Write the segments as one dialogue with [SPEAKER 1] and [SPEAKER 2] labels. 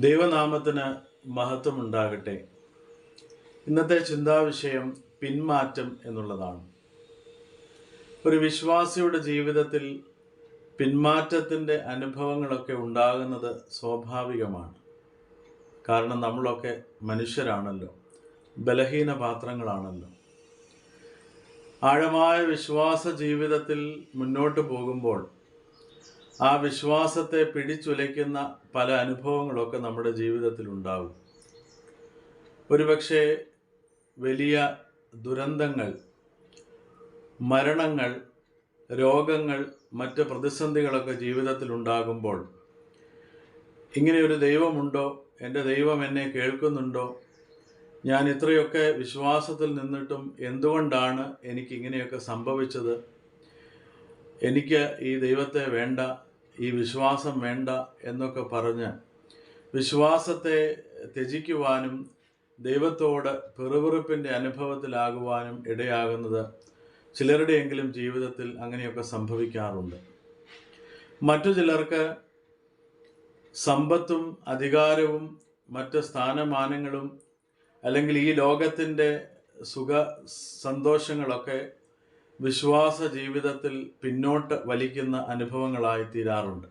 [SPEAKER 1] ദൈവനാമത്തിന് മഹത്വമുണ്ടാകട്ടെ. ഇന്നത്തെ ചിന്താവിഷയം പിന്മാറ്റം എന്നുള്ളതാണ്. ഒരു വിശ്വാസിയുടെ ജീവിതത്തിൽ പിന്മാറ്റത്തിൻ്റെ അനുഭവങ്ങളൊക്കെ ഉണ്ടാകുന്നത് സ്വാഭാവികമാണ്. കാരണം നമ്മളൊക്കെ മനുഷ്യരാണല്ലോ, ബലഹീന പാത്രങ്ങളാണല്ലോ. ആഴമായ വിശ്വാസ ജീവിതത്തിൽ മുന്നോട്ട് പോകുമ്പോൾ ആ വിശ്വാസത്തെ പിടിച്ചുലയ്ക്കുന്ന പല അനുഭവങ്ങളൊക്കെ നമ്മുടെ ജീവിതത്തിൽ ഉണ്ടാകും. ഒരുപക്ഷെ വലിയ ദുരന്തങ്ങൾ, മരണങ്ങൾ, രോഗങ്ങൾ, മറ്റ് പ്രതിസന്ധികളൊക്കെ ജീവിതത്തിൽ ഉണ്ടാകുമ്പോൾ ഇങ്ങനെയൊരു ദൈവമുണ്ടോ, എൻ്റെ ദൈവം എന്നെ കേൾക്കുന്നുണ്ടോ, ഞാൻ ഇത്രയൊക്കെ വിശ്വാസത്തിൽ നിന്നിട്ടും എന്തുകൊണ്ടാണ് എനിക്കിങ്ങനെയൊക്കെ സംഭവിച്ചത്, എനിക്ക് ഈ ദൈവത്തെ വേണ്ട, ഈ വിശ്വാസം വേണ്ട എന്നൊക്കെ പറഞ്ഞ് വിശ്വാസത്തെ ത്യജിക്കുവാനും ദൈവത്തോട് പിറുപിറുപ്പിൻ്റെ അനുഭവത്തിലാകുവാനും ഇടയാകുന്നത് ചിലരുടെയെങ്കിലും ജീവിതത്തിൽ അങ്ങനെയൊക്കെ സംഭവിക്കാറുണ്ട്. മറ്റു ചിലർക്ക് സമ്പത്തും അധികാരവും മറ്റ് സ്ഥാനമാനങ്ങളും അല്ലെങ്കിൽ ഈ ലോകത്തിൻ്റെ സുഖ സന്തോഷങ്ങളൊക്കെ വിശ്വാസ ജീവിതത്തിൽ പിന്നോട്ട് വലിക്കുന്ന അനുഭവങ്ങളായി തീരാറുണ്ട്.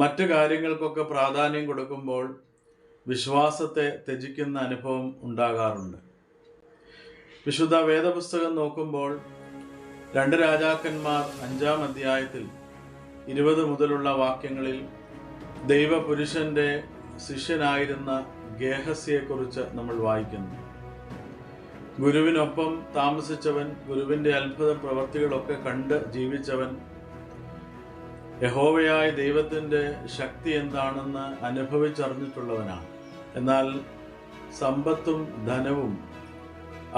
[SPEAKER 1] മറ്റു കാര്യങ്ങൾക്കൊക്കെ പ്രാധാന്യം കൊടുക്കുമ്പോൾ വിശ്വാസത്തെ ത്യജിക്കുന്ന അനുഭവം ഉണ്ടാകാറുണ്ട്. വിശുദ്ധ വേദപുസ്തകം നോക്കുമ്പോൾ 2 രാജാക്കന്മാർ 5-ാം അധ്യായത്തിൽ 20 മുതലുള്ള വാക്യങ്ങളിൽ ദൈവപുരുഷന്റെ ശിഷ്യനായിരുന്ന ഗേഹസിയെക്കുറിച്ച് നമ്മൾ വായിക്കുന്നു. ഗുരുവിനൊപ്പം താമസിച്ചവൻ, ഗുരുവിൻ്റെ അത്ഭുത പ്രവർത്തികളൊക്കെ കണ്ട് ജീവിച്ചവൻ, യഹോവയായ ദൈവത്തിൻ്റെ ശക്തി എന്താണെന്ന് അനുഭവിച്ചറിഞ്ഞിട്ടുള്ളവനാണ്. എന്നാൽ സമ്പത്തും ധനവും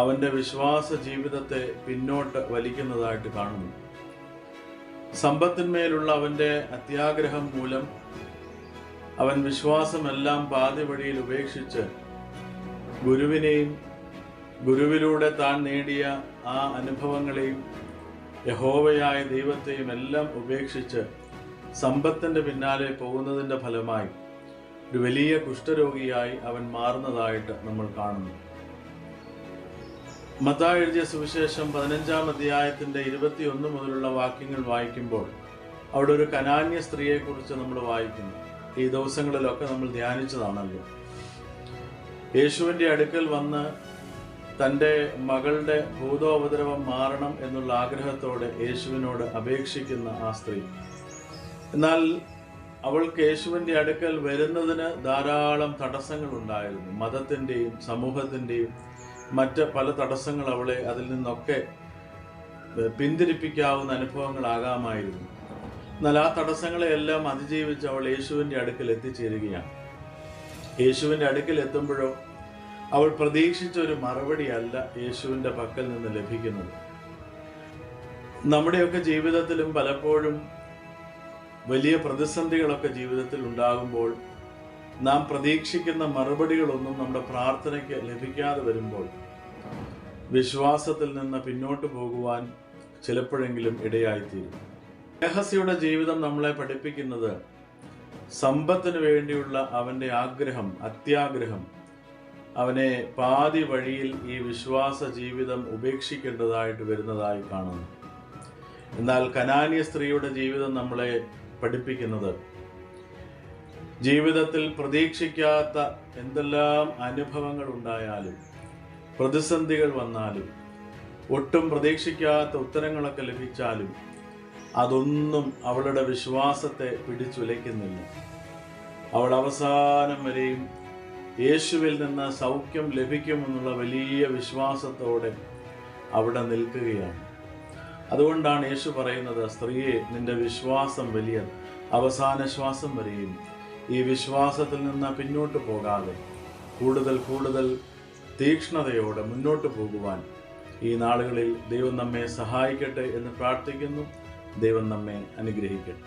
[SPEAKER 1] അവൻ്റെ വിശ്വാസ ജീവിതത്തെ പിന്നോട്ട് വലിക്കുന്നതായിട്ട് കാണുന്നു. സമ്പത്തിന്മേലുള്ള അവൻ്റെ അത്യാഗ്രഹം മൂലം അവൻ വിശ്വാസമെല്ലാം പാതി വഴിയിൽ ഉപേക്ഷിച്ച് ഗുരുവിനെയും ഗുരുവിലൂടെ താൻ നേടിയ ആ അനുഭവങ്ങളെയും യഹോവയായ ദൈവത്തെയും എല്ലാം ഉപേക്ഷിച്ച് സമ്പത്തിൻ്റെ പിന്നാലെ പോകുന്നതിൻ്റെ ഫലമായി ഒരു വലിയ കുഷ്ഠരോഗിയായി അവൻ മാറുന്നതായിട്ട് നമ്മൾ കാണുന്നു. മത്തായി എഴുതിയ സുവിശേഷം 15-ാം അധ്യായത്തിൻ്റെ 21 മുതലുള്ള വാക്യങ്ങൾ വായിക്കുമ്പോൾ അവിടെ ഒരു കനാന്യ സ്ത്രീയെക്കുറിച്ച് നമ്മൾ വായിക്കുന്നു. ഈ ദിവസങ്ങളിലൊക്കെ നമ്മൾ ധ്യാനിച്ചതാണല്ലോ. യേശുവിൻ്റെ അടുക്കൽ വന്ന് തൻ്റെ മകളുടെ ഭൂതോപദ്രവം മാറണം എന്നുള്ള ആഗ്രഹത്തോടെ യേശുവിനോട് അപേക്ഷിക്കുന്ന ആ സ്ത്രീ. എന്നാൽ അവൾക്ക് യേശുവിൻ്റെ അടുക്കൽ വരുന്നതിന് ധാരാളം തടസ്സങ്ങൾ ഉണ്ടായിരുന്നു. മതത്തിൻ്റെയും സമൂഹത്തിൻ്റെയും മറ്റ് പല തടസ്സങ്ങൾ അവളെ അതിൽ നിന്നൊക്കെ പിന്തിരിപ്പിക്കാവുന്ന അനുഭവങ്ങളാകാമായിരുന്നു. എന്നാൽ ആ തടസ്സങ്ങളെയെല്ലാം അതിജീവിച്ച് അവൾ യേശുവിൻ്റെ അടുക്കൽ എത്തിച്ചേരുകയാണ്. യേശുവിൻ്റെ അടുക്കൽ എത്തുമ്പോഴോ അവൾ പ്രതീക്ഷിച്ച ഒരു മറുപടിയല്ല യേശുവിൻ്റെ പക്കൽ നിന്ന് ലഭിക്കുന്നത്. നമ്മുടെയൊക്കെ ജീവിതത്തിലും പലപ്പോഴും വലിയ പ്രതിസന്ധികളൊക്കെ ജീവിതത്തിൽ ഉണ്ടാകുമ്പോൾ നാം പ്രതീക്ഷിക്കുന്ന മറുപടികളൊന്നും നമ്മുടെ പ്രാർത്ഥനയ്ക്ക് ലഭിക്കാതെ വരുമ്പോൾ വിശ്വാസത്തിൽ നിന്ന് പിന്നോട്ട് പോകുവാൻ ചിലപ്പോഴെങ്കിലും ഇടയായിത്തീരും. ഗേഹസിയുടെ ജീവിതം നമ്മളെ പഠിപ്പിക്കുന്നത് സമ്പത്തിന് വേണ്ടിയുള്ള അവൻ്റെ ആഗ്രഹം, അത്യാഗ്രഹം അവനെ പാതി വഴിയിൽ ഈ വിശ്വാസ ജീവിതം ഉപേക്ഷിക്കേണ്ടതായിട്ട് വരുന്നതായി കാണുന്നു. എന്നാൽ കനാന്യ സ്ത്രീയുടെ ജീവിതം നമ്മളെ പഠിപ്പിക്കുന്നത് ജീവിതത്തിൽ പ്രതീക്ഷിക്കാത്ത എന്തെല്ലാം അനുഭവങ്ങൾ ഉണ്ടായാലും, പ്രതിസന്ധികൾ വന്നാലും, ഒട്ടും പ്രതീക്ഷിക്കാത്ത ഉത്തരങ്ങളൊക്കെ ലഭിച്ചാലും അതൊന്നും അവളുടെ വിശ്വാസത്തെ പിടിച്ചുലയ്ക്കുന്നില്ല. അവൾ അവസാനം വരെയും യേശുവിൽ നിന്ന് സൗഖ്യം ലഭിക്കുമെന്നുള്ള വലിയ വിശ്വാസത്തോടെ അവിടെ നിൽക്കുകയാണ്. അതുകൊണ്ടാണ് യേശു പറയുന്നത്, സ്ത്രീയെ, നിന്റെ വിശ്വാസം വലിയത്. അവസാന ശ്വാസം വരെയും ഈ വിശ്വാസത്തിൽ നിന്ന് പിന്നോട്ട് പോകാതെ കൂടുതൽ കൂടുതൽ തീക്ഷ്ണതയോടെ മുന്നോട്ട് പോകുവാൻ ഈ നാളുകളിൽ ദൈവം നമ്മെ സഹായിക്കട്ടെ എന്ന് പ്രാർത്ഥിക്കുന്നു. ദൈവം നമ്മെ അനുഗ്രഹിക്കട്ടെ.